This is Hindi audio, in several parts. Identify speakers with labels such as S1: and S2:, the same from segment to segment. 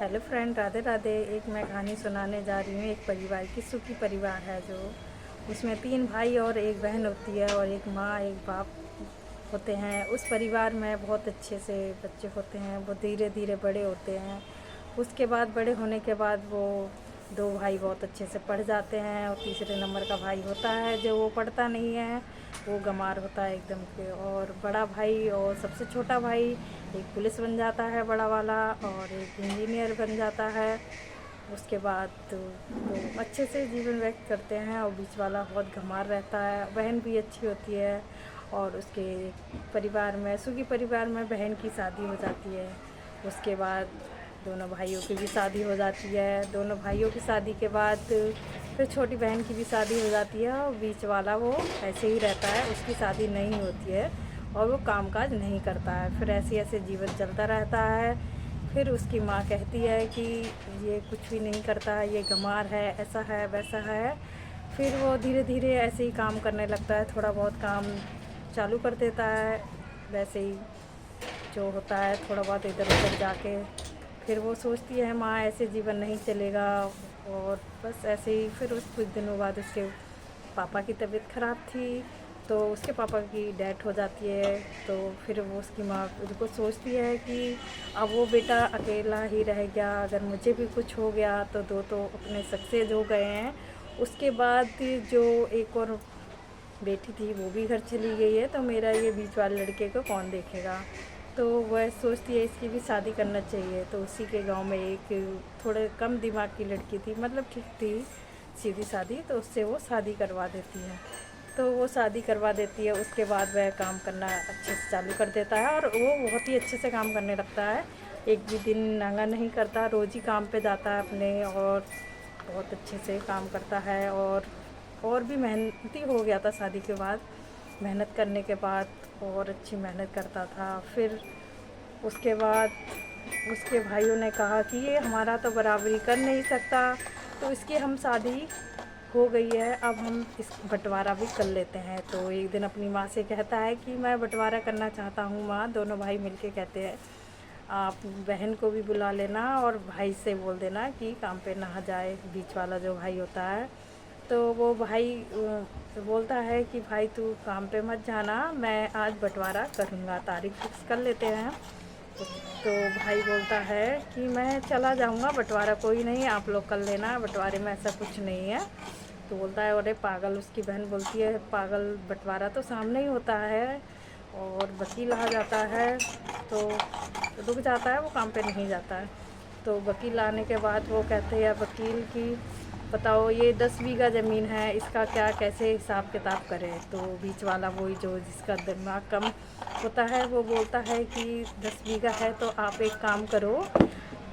S1: Hello friend, Radhe Radhe. एक मैं कहानी सुनाने जा रही हूँ। एक परिवार की, सुखी परिवार है जो, उसमें 3 भाई और एक बहन होती है और एक माँ एक बाप होते हैं। उस परिवार में बहुत अच्छे से बच्चे होते हैं, वो धीरे धीरे बड़े होते हैं। उसके बाद बड़े होने के बाद वो 2 भाई बहुत अच्छे से पढ़ जाते हैं और तीसरे नंबर का भाई होता है जो वो पढ़ता नहीं है, वो गंवार होता है एकदम के। और बड़ा भाई और सबसे छोटा भाई, एक पुलिस बन जाता है बड़ा वाला, और एक इंजीनियर बन जाता है। उसके बाद वो अच्छे से जीवन व्यक्त करते हैं और बीच वाला बहुत गंवार रहता है। बहन भी अच्छी होती है और उसके परिवार में, सुखी परिवार में बहन की शादी हो जाती है। उसके बाद दोनों भाइयों की भी शादी हो जाती है। दोनों भाइयों की शादी के बाद फिर छोटी बहन की भी शादी हो जाती है और बीच वाला वो ऐसे ही रहता है, उसकी शादी नहीं होती है और वो कामकाज नहीं करता है। फिर ऐसे ऐसे जीवन चलता रहता है। फिर उसकी माँ कहती है कि ये कुछ भी नहीं करता, ये गंवार है, ऐसा है वैसा है। फिर वो धीरे धीरे ऐसे ही काम करने लगता है, थोड़ा बहुत काम चालू कर देता है। वैसे ही जो होता है, थोड़ा बहुत इधर उधर जाके फिर वो सोचती है माँ ऐसे जीवन नहीं चलेगा। और बस ऐसे ही फिर उस कुछ दिनों बाद उसके पापा की तबीयत ख़राब थी, तो उसके पापा की डेथ हो जाती है। तो फिर वो उसकी माँ उसको सोचती है कि अब वो बेटा अकेला ही रह गया, अगर मुझे भी कुछ हो गया तो 2 तो अपने सक्सेस हो गए हैं। उसके बाद जो एक और बेटी थी वो भी घर चली गई है, तो मेरा ये बीच वाले लड़के को कौन देखेगा। तो वह सोचती है इसकी भी शादी करना चाहिए। तो उसी के गांव में एक थोड़े कम दिमाग की लड़की थी, मतलब ठीक थी, सीधी सादी, तो उससे वो शादी करवा देती है। तो वो शादी करवा देती है। उसके बाद वह काम करना अच्छे से चालू कर देता है और वो बहुत ही अच्छे से काम करने लगता है। एक भी दिन नागा नहीं करता, रोज़ ही काम पे जाता है अपने, और बहुत अच्छे से काम करता है। और भी मेहनती हो गया था शादी के बाद, मेहनत करने के बाद और अच्छी मेहनत करता था। फिर उसके बाद उसके भाइयों ने कहा कि ये हमारा तो बराबरी कर नहीं सकता, तो इसकी हम शादी हो गई है, अब हम इस बंटवारा भी कर लेते हैं। तो एक दिन अपनी माँ से कहता है कि मैं बंटवारा करना चाहता हूँ माँ। दोनों भाई मिलके कहते हैं आप बहन को भी बुला लेना और भाई से बोल देना कि काम पे ना जाए, बीच वाला जो भाई होता है। तो वो भाई बोलता है कि भाई तू काम पे मत जाना, मैं आज बंटवारा करूँगा, तारीख फिक्स कर लेते हैं। तो भाई बोलता है कि मैं चला जाऊँगा, बंटवारा कोई नहीं, आप लोग कर लेना, बंटवारे में ऐसा कुछ नहीं है। तो बोलता है अरे पागल। उसकी बहन बोलती है पागल, बंटवारा तो सामने ही होता है। और वकील आ जाता है तो रुक जाता है, वो काम पे नहीं जाता है। तो वकील आने के बाद वो कहते हैं वकील की बताओ ये 10 बीघा ज़मीन है, इसका क्या कैसे हिसाब किताब करें। तो बीच वाला वही जो जिसका दिमाग कम होता है वो बोलता है कि 10 बीघा है तो आप एक काम करो,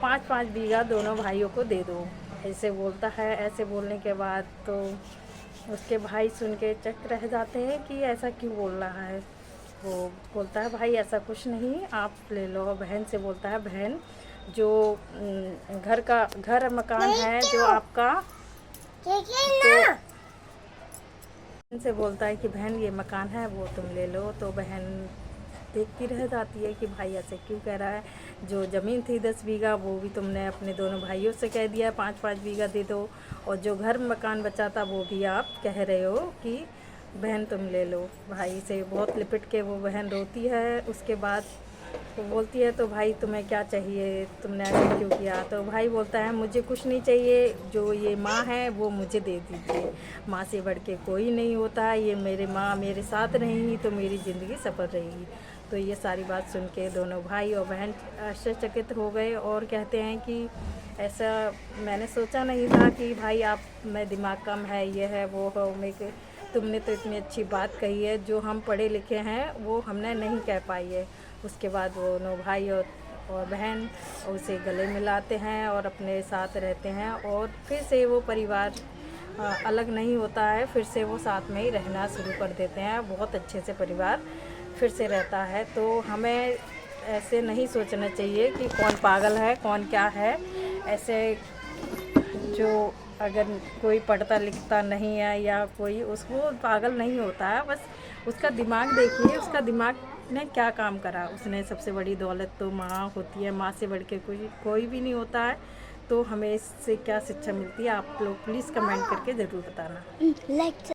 S1: 5-5 बीघा दोनों भाइयों को दे दो, ऐसे बोलता है। ऐसे बोलने के बाद तो उसके भाई सुन के चक रह जाते हैं कि ऐसा क्यों बोल रहा है। वो बोलता है भाई ऐसा कुछ नहीं, आप ले लो। बहन से बोलता है बहन जो घर मकान है जो आपका, तो बहन से बोलता है कि बहन ये मकान है वो तुम ले लो। तो बहन देखती रह जाती है कि भाई ऐसे क्यों कह रहा है, जो ज़मीन थी 10 बीघा वो भी तुमने अपने दोनों भाइयों से कह दिया 5-5 बीघा दे दो, और जो घर मकान बचा था वो भी आप कह रहे हो कि बहन तुम ले लो। भाई से बहुत लिपट के वो बहन रोती है। उसके बाद वो बोलती है तो भाई तुम्हें क्या चाहिए, तुमने ऐसा क्यों किया। तो भाई बोलता है मुझे कुछ नहीं चाहिए, जो ये माँ है वो मुझे दे दीजिए, माँ से बढ़ के कोई नहीं होता, ये मेरे माँ मेरे साथ रहेंगी तो मेरी ज़िंदगी सफल रहेगी। तो ये सारी बात सुन के दोनों भाई और बहन आश्चर्यचकित हो गए और कहते हैं कि ऐसा मैंने सोचा नहीं था कि भाई आप में दिमाग कम है, ये है वो है, मैं तुमने तो इतनी अच्छी बात कही है, जो हम पढ़े लिखे हैं वो हमने नहीं कह पाई है। उसके बाद वो दोनों भाई और बहन उसे गले मिलाते हैं और अपने साथ रहते हैं, और फिर से वो परिवार अलग नहीं होता है, फिर से वो साथ में ही रहना शुरू कर देते हैं। बहुत अच्छे से परिवार फिर से रहता है। तो हमें ऐसे नहीं सोचना चाहिए कि कौन पागल है कौन क्या है। ऐसे जो अगर कोई पढ़ता लिखता नहीं है या कोई, उसको पागल नहीं होता है, बस उसका दिमाग देखिए, उसका दिमाग ने क्या काम करा। उसने सबसे बड़ी दौलत तो माँ होती है, माँ से बढ़ के कोई भी नहीं होता है। तो हमें इससे क्या शिक्षा मिलती है, आप लोग प्लीज़ कमेंट करके ज़रूर बताना।